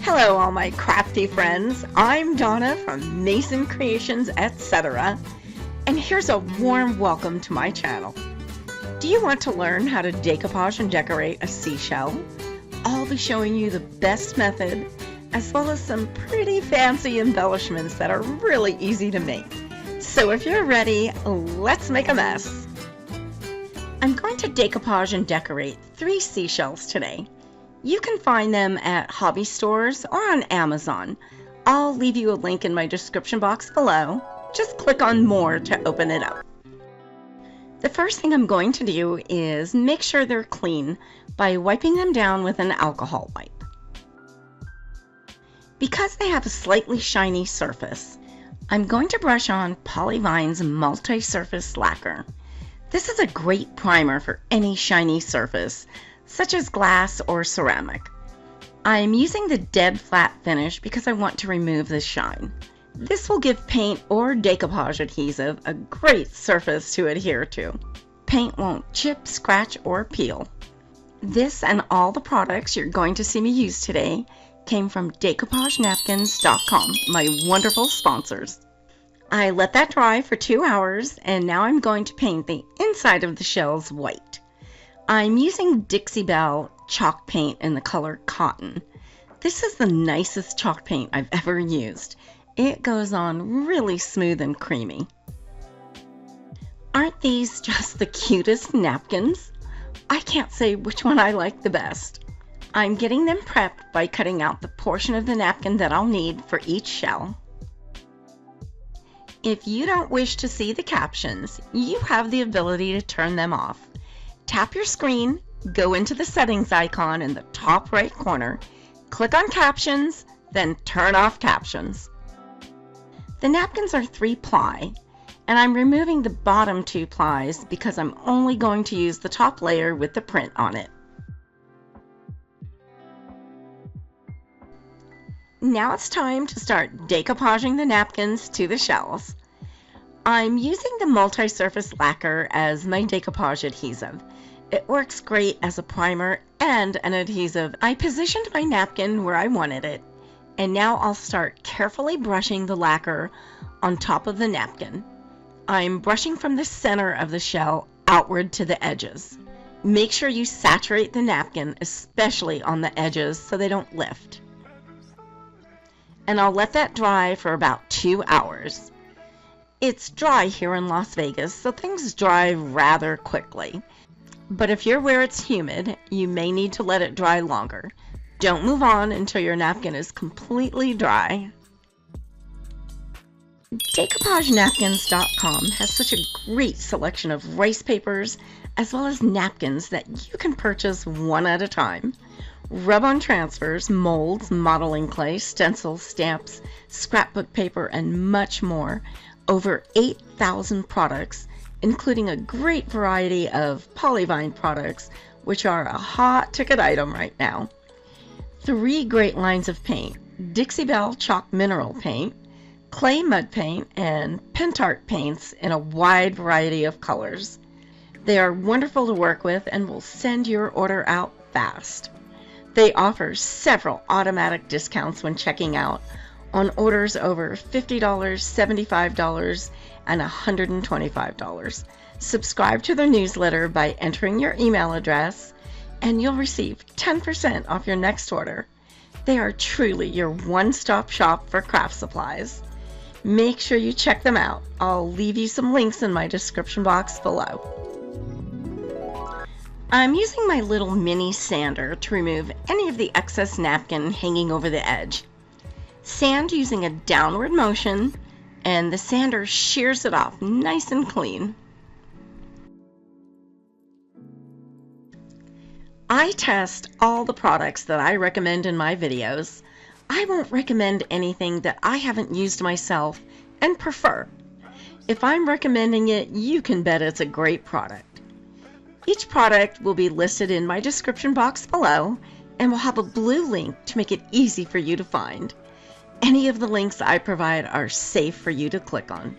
Hello all my crafty friends, I'm Donna from Mason Creations, etc. And here's a warm welcome to my channel. Do you want to learn how to decoupage and decorate a seashell? I'll be showing you the best method, as well as some pretty fancy embellishments that are really easy to make. So if you're ready, let's make a mess. I'm going to decoupage and decorate 3 seashells today. You can find them at hobby stores or on Amazon. I'll leave you a link in my description box below. Just click on More to open it up. The first thing I'm going to do is make sure they're clean by wiping them down with an alcohol wipe. Because they have a slightly shiny surface, I'm going to brush on Polyvine's multi-surface lacquer. This is a great primer for any shiny surface, such as glass or ceramic. I'm using the dead flat finish because I want to remove the shine. This will give paint or decoupage adhesive a great surface to adhere to. Paint won't chip, scratch, or peel. This and all the products you're going to see me use today came from DecoupageNapkins.com, my wonderful sponsors. I let that dry for 2 hours, and now I'm going to paint the inside of the shells white. I'm using Dixie Belle chalk paint in the color Cotton. This is the nicest chalk paint I've ever used. It goes on really smooth and creamy. Aren't these just the cutest napkins? I can't say which one I like the best. I'm getting them prepped by cutting out the portion of the napkin that I'll need for each shell. If you don't wish to see the captions, you have the ability to turn them off. Tap your screen, go into the settings icon in the top right corner, click on captions, then turn off captions. The napkins are 3 ply, and I'm removing the bottom 2 plies because I'm only going to use the top layer with the print on it. Now it's time to start decoupaging the napkins to the shells. I'm using the multi-surface lacquer as my decoupage adhesive. It works great as a primer and an adhesive. I positioned my napkin where I wanted it, and now I'll start carefully brushing the lacquer on top of the napkin. I'm brushing from the center of the shell outward to the edges. Make sure you saturate the napkin, especially on the edges, so they don't lift. And I'll let that dry for about 2 hours. It's dry here in Las Vegas, so things dry rather quickly. But if you're where it's humid, you may need to let it dry longer. Don't move on until your napkin is completely dry. DecoupageNapkins.com has such a great selection of rice papers as well as napkins that you can purchase one at a time. Rub-on transfers, molds, modeling clay, stencils, stamps, scrapbook paper, and much more. Over 8,000 products, including a great variety of Polyvine products, which are a hot ticket item right now. 3 great lines of paint: Dixie Belle chalk mineral paint, clay mud paint, and Pentart paints in a wide variety of colors. They are wonderful to work with and will send your order out fast. They offer several automatic discounts when checking out on orders over $50, $75, and $125. Subscribe to their newsletter by entering your email address, and you'll receive 10% off your next order. They are truly your one-stop shop for craft supplies. Make sure you check them out. I'll leave you some links in my description box below. I'm using my little mini sander to remove any of the excess napkin hanging over the edge. Sand using a downward motion, and the sander shears it off nice and clean. I test all the products that I recommend in my videos. I won't recommend anything that I haven't used myself and prefer. If I'm recommending it, you can bet it's a great product. Each product will be listed in my description box below and will have a blue link to make it easy for you to find. Any of the links I provide are safe for you to click on.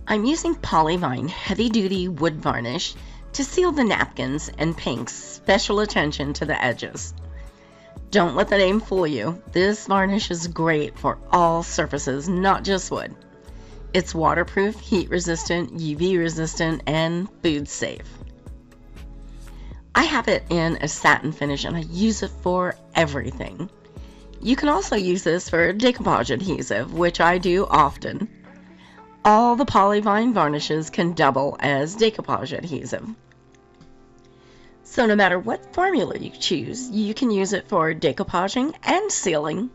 I'm using Polyvine heavy-duty wood varnish to seal the napkins and pinks special attention to the edges. Don't let the name fool you. This varnish is great for all surfaces, not just wood. It's waterproof, heat resistant, UV resistant, and food safe. I have it in a satin finish and I use it for everything. You can also use this for decoupage adhesive, which I do often. All the polyvine varnishes can double as decoupage adhesive. So no matter what formula you choose, you can use it for decoupaging and sealing.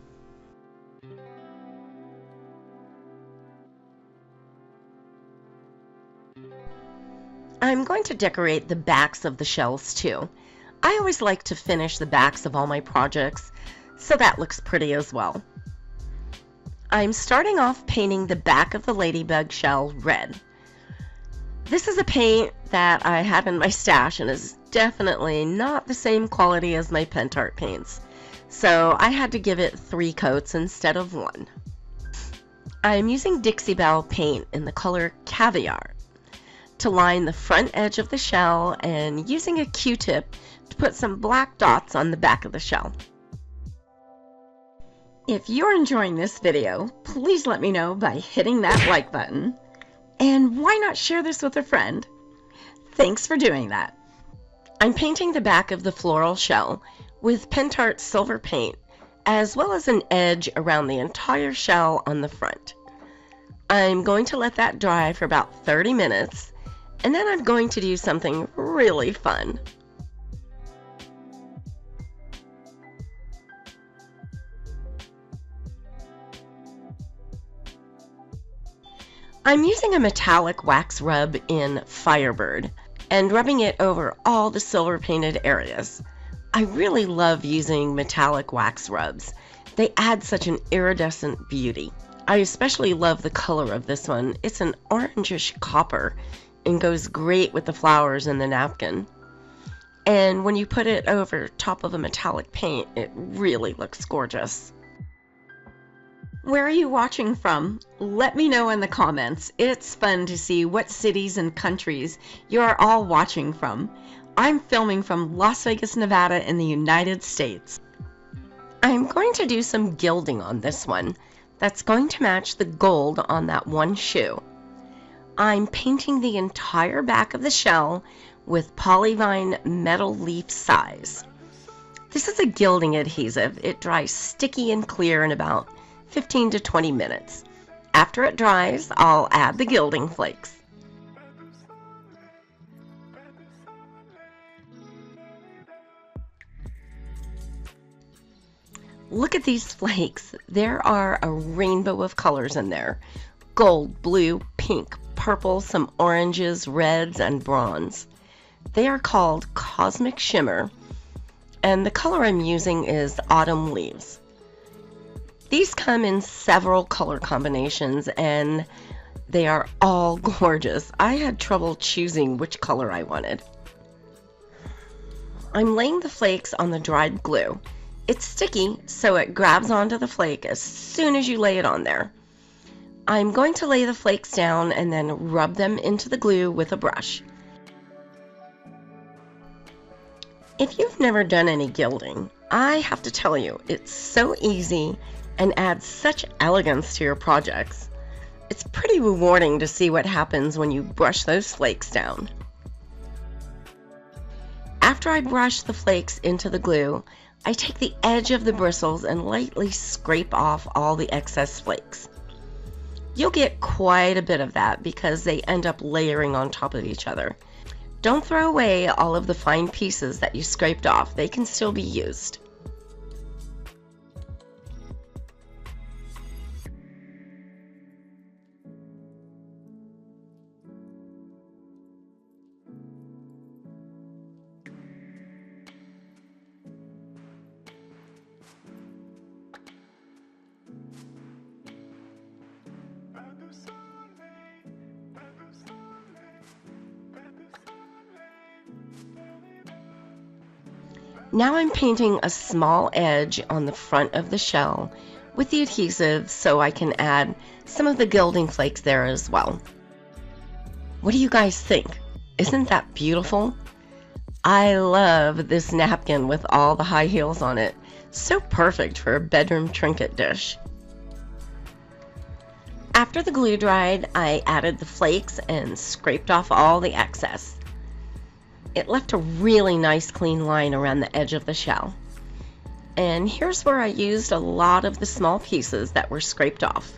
I'm going to decorate the backs of the shells too. I always like to finish the backs of all my projects, so that looks pretty as well. I'm starting off painting the back of the ladybug shell red. This is a paint that I have in my stash and is definitely not the same quality as my Pentart paints, so I had to give it 3 coats instead of 1. I'm using Dixie Belle paint in the color Caviar to line the front edge of the shell and using a Q-tip to put some black dots on the back of the shell. If you're enjoying this video, please let me know by hitting that like button. And why not share this with a friend? Thanks for doing that. I'm painting the back of the floral shell with Pentart silver paint, as well as an edge around the entire shell on the front. I'm going to let that dry for about 30 minutes, and then I'm going to do something really fun. I'm using a metallic wax rub in Firebird and rubbing it over all the silver painted areas. I really love using metallic wax rubs. They add such an iridescent beauty. I especially love the color of this one. It's an orangish copper and goes great with the flowers in the napkin. And when you put it over top of a metallic paint, it really looks gorgeous. Where are you watching from? Let me know in the comments. It's fun to see what cities and countries you are all watching from. I'm filming from Las Vegas, Nevada in the United States. I'm going to do some gilding on this one. That's going to match the gold on that one shoe. I'm painting the entire back of the shell with Polyvine Metal Leaf Size. This is a gilding adhesive. It dries sticky and clear in about 15 to 20 minutes. After it dries, I'll add the gilding flakes. Look at these flakes. There are a rainbow of colors in there. Gold, blue, pink, purple, some oranges, reds, and bronze. They are called Cosmic Shimmer, and the color I'm using is Autumn Leaves. These come in several color combinations, and they are all gorgeous. I had trouble choosing which color I wanted. I'm laying the flakes on the dried glue. It's sticky, so it grabs onto the flake as soon as you lay it on there. I'm going to lay the flakes down and then rub them into the glue with a brush. If you've never done any gilding, I have to tell you, it's so easy and adds such elegance to your projects. It's pretty rewarding to see what happens when you brush those flakes down. After I brush the flakes into the glue, I take the edge of the bristles and lightly scrape off all the excess flakes. You'll get quite a bit of that because they end up layering on top of each other. Don't throw away all of the fine pieces that you scraped off. They can still be used. Now I'm painting a small edge on the front of the shell with the adhesive so I can add some of the gilding flakes there as well. What do you guys think? Isn't that beautiful? I love this napkin with all the high heels on it. So perfect for a bedroom trinket dish. After the glue dried, I added the flakes and scraped off all the excess. It left a really nice clean line around the edge of the shell. And here's where I used a lot of the small pieces that were scraped off.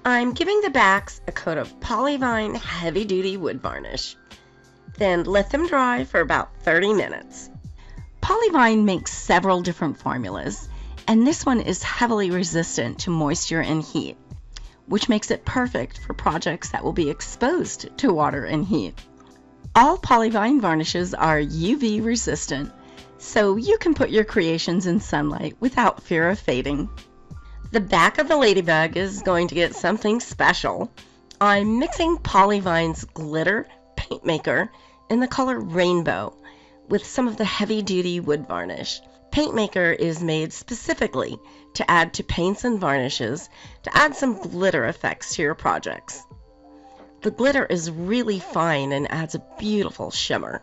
I'm giving the backs a coat of Polyvine Heavy Duty Wood Varnish. Then let them dry for about 30 minutes. Polyvine makes several different formulas, and this one is heavily resistant to moisture and heat, which makes it perfect for projects that will be exposed to water and heat. All Polyvine varnishes are UV resistant, so you can put your creations in sunlight without fear of fading. The back of the ladybug is going to get something special. I'm mixing Polyvine's glitter paint maker in the color Rainbow with some of the heavy duty wood varnish. Paint maker is made specifically to add to paints and varnishes to add some glitter effects to your projects. The glitter is really fine and adds a beautiful shimmer.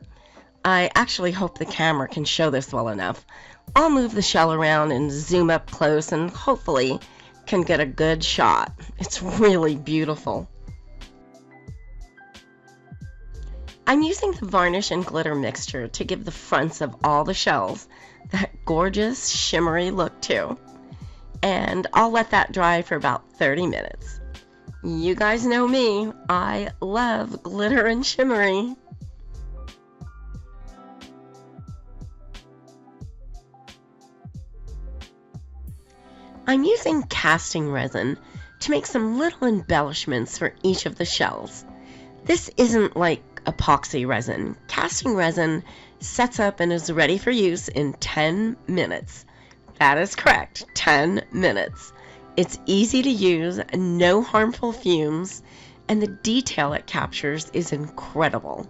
I actually hope the camera can show this well enough. I'll move the shell around and zoom up close and hopefully can get a good shot. It's really beautiful. I'm using the varnish and glitter mixture to give the fronts of all the shells that gorgeous shimmery look too. And I'll let that dry for about 30 minutes. You guys know me, I love glitter and shimmery. I'm using casting resin to make some little embellishments for each of the shells. This isn't like epoxy resin. Casting resin sets up and is ready for use in 10 minutes. That is correct, 10 minutes. It's easy to use, no harmful fumes, and the detail it captures is incredible.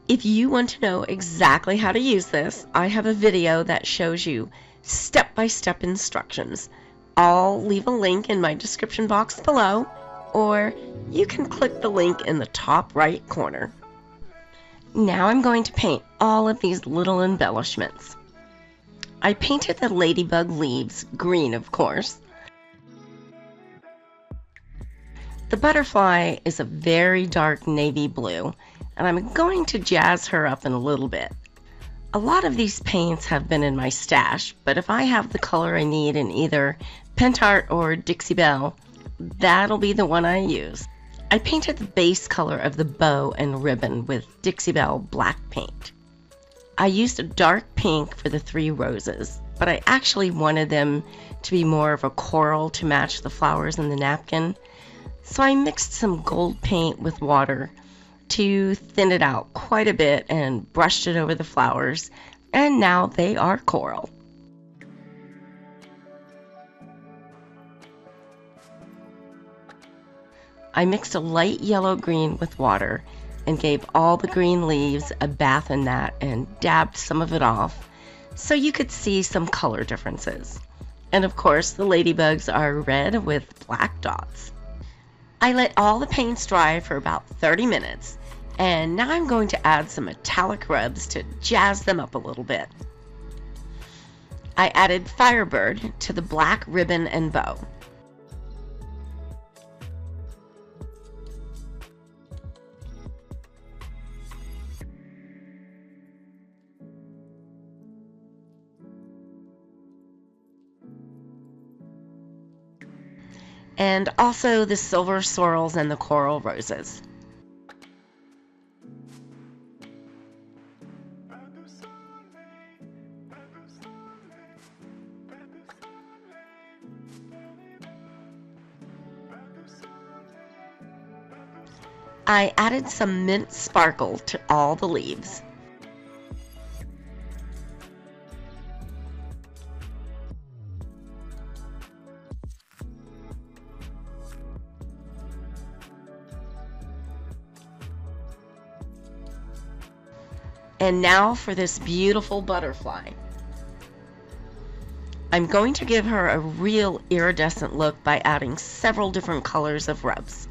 If you want to know exactly how to use this, I have a video that shows you step-by-step instructions. I'll leave a link in my description box below, or you can click the link in the top right corner. Now I'm going to paint all of these little embellishments. I painted the ladybug leaves green, of course. The butterfly is a very dark navy blue, and I'm going to jazz her up in a little bit. A lot of these paints have been in my stash, but if I have the color I need in either Pentart or Dixie Belle, that'll be the one I use. I painted the base color of the bow and ribbon with Dixie Belle black paint. I used a dark pink for the 3 roses, but I actually wanted them to be more of a coral to match the flowers in the napkin, so I mixed some gold paint with water to thin it out quite a bit and brushed it over the flowers, and now they are coral. I mixed a light yellow-green with water and gave all the green leaves a bath in that and dabbed some of it off so you could see some color differences. And of course the ladybugs are red with black dots. I let all the paints dry for about 30 minutes, and now I'm going to add some metallic rubs to jazz them up a little bit. I added Firebird to the black ribbon and bow. And also the silver sorrels and the coral roses. I added some mint sparkle to all the leaves. And now for this beautiful butterfly. I'm going to give her a real iridescent look by adding several different colors of rubs.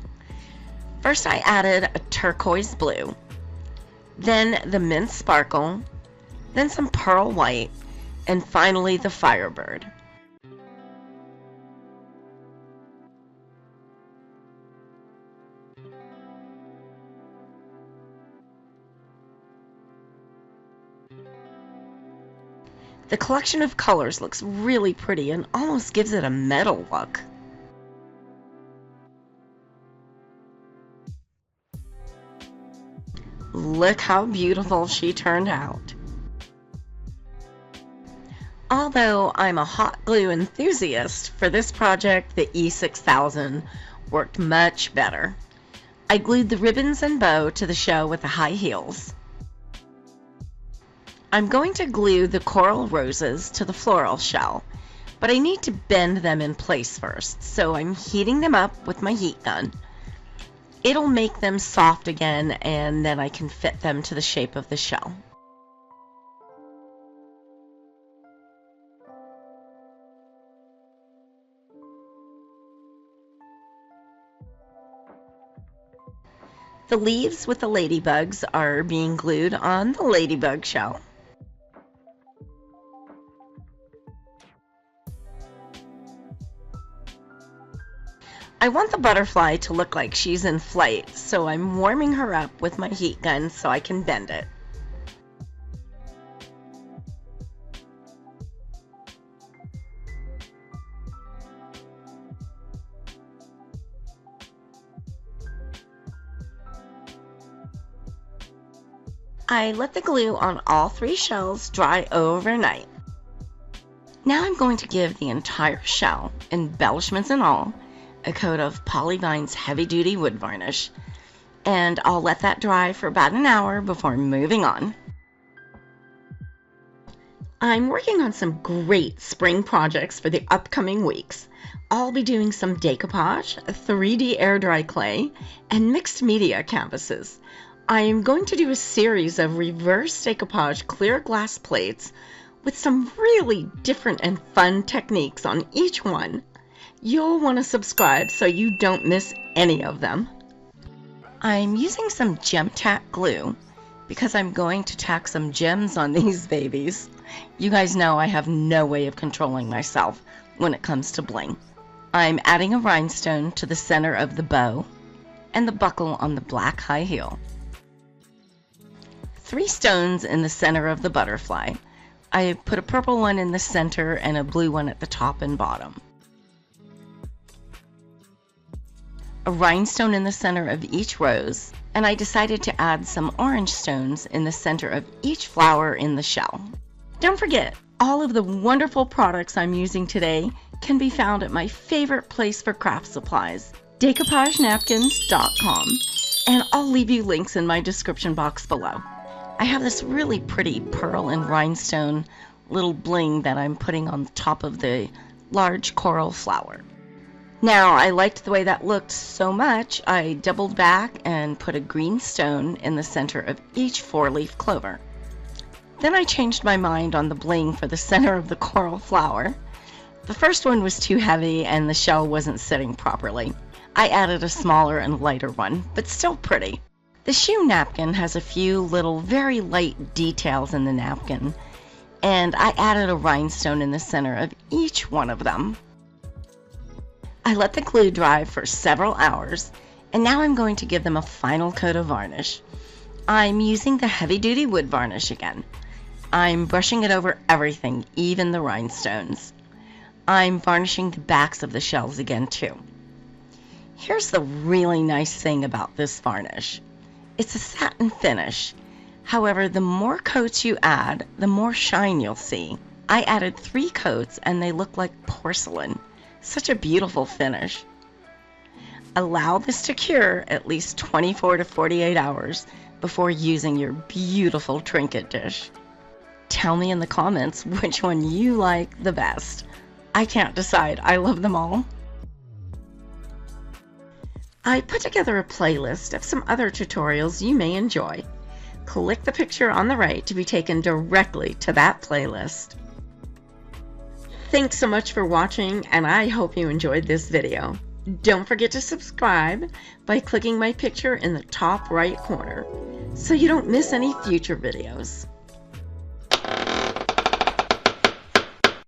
First I added a turquoise blue, then the mint sparkle, then some pearl white, and finally the firebird. The collection of colors looks really pretty and almost gives it a metal look. Look how beautiful she turned out. Although I'm a hot glue enthusiast, for this project the E6000 worked much better. I glued the ribbons and bow to the shell with the high heels. I'm going to glue the coral roses to the floral shell, but I need to bend them in place first, so I'm heating them up with my heat gun. It'll make them soft again, and then I can fit them to the shape of the shell. The leaves with the ladybugs are being glued on the ladybug shell. I want the butterfly to look like she's in flight, so I'm warming her up with my heat gun so I can bend it. I let the glue on all 3 shells dry overnight. Now I'm going to give the entire shell, embellishments and all, a coat of Polyvine's heavy-duty wood varnish, and I'll let that dry for about an hour before moving on. I'm working on some great spring projects for the upcoming weeks. I'll be doing some decoupage, 3D air dry clay, and mixed media canvases. I am going to do a series of reverse decoupage clear glass plates with some really different and fun techniques on each one. You'll want to subscribe so you don't miss any of them. I'm using some gem tack glue because I'm going to tack some gems on these babies. You guys know I have no way of controlling myself when it comes to bling. I'm adding a rhinestone to the center of the bow and the buckle on the black high heel. 3 stones in the center of the butterfly. I put a purple one in the center and a blue one at the top and bottom. A rhinestone in the center of each rose, and I decided to add some orange stones in the center of each flower in the shell. Don't forget, all of the wonderful products I'm using today can be found at my favorite place for craft supplies, DECOUPAGENapkins.com, and I'll leave you links in my description box below. I have this really pretty pearl and rhinestone little bling that I'm putting on the top of the large coral flower. Now, I liked the way that looked so much, I doubled back and put a green stone in the center of each 4-leaf clover. Then I changed my mind on the bling for the center of the coral flower. The first one was too heavy and the shell wasn't sitting properly. I added a smaller and lighter one, but still pretty. The shoe napkin has a few little very light details in the napkin, and I added a rhinestone in the center of each one of them. I let the glue dry for several hours, and now I'm going to give them a final coat of varnish. I'm using the heavy-duty wood varnish again. I'm brushing it over everything, even the rhinestones. I'm varnishing the backs of the shells again too. Here's the really nice thing about this varnish. It's a satin finish. However, the more coats you add, the more shine you'll see. I added 3 coats and they look like porcelain. Such a beautiful finish. Allow this to cure at least 24 to 48 hours before using your beautiful trinket dish. Tell me in the comments which one you like the best. I can't decide. I love them all. I put together a playlist of some other tutorials you may enjoy. Click the picture on the right to be taken directly to that playlist. Thanks so much for watching, and I hope you enjoyed this video. Don't forget to subscribe by clicking my picture in the top right corner so you don't miss any future videos.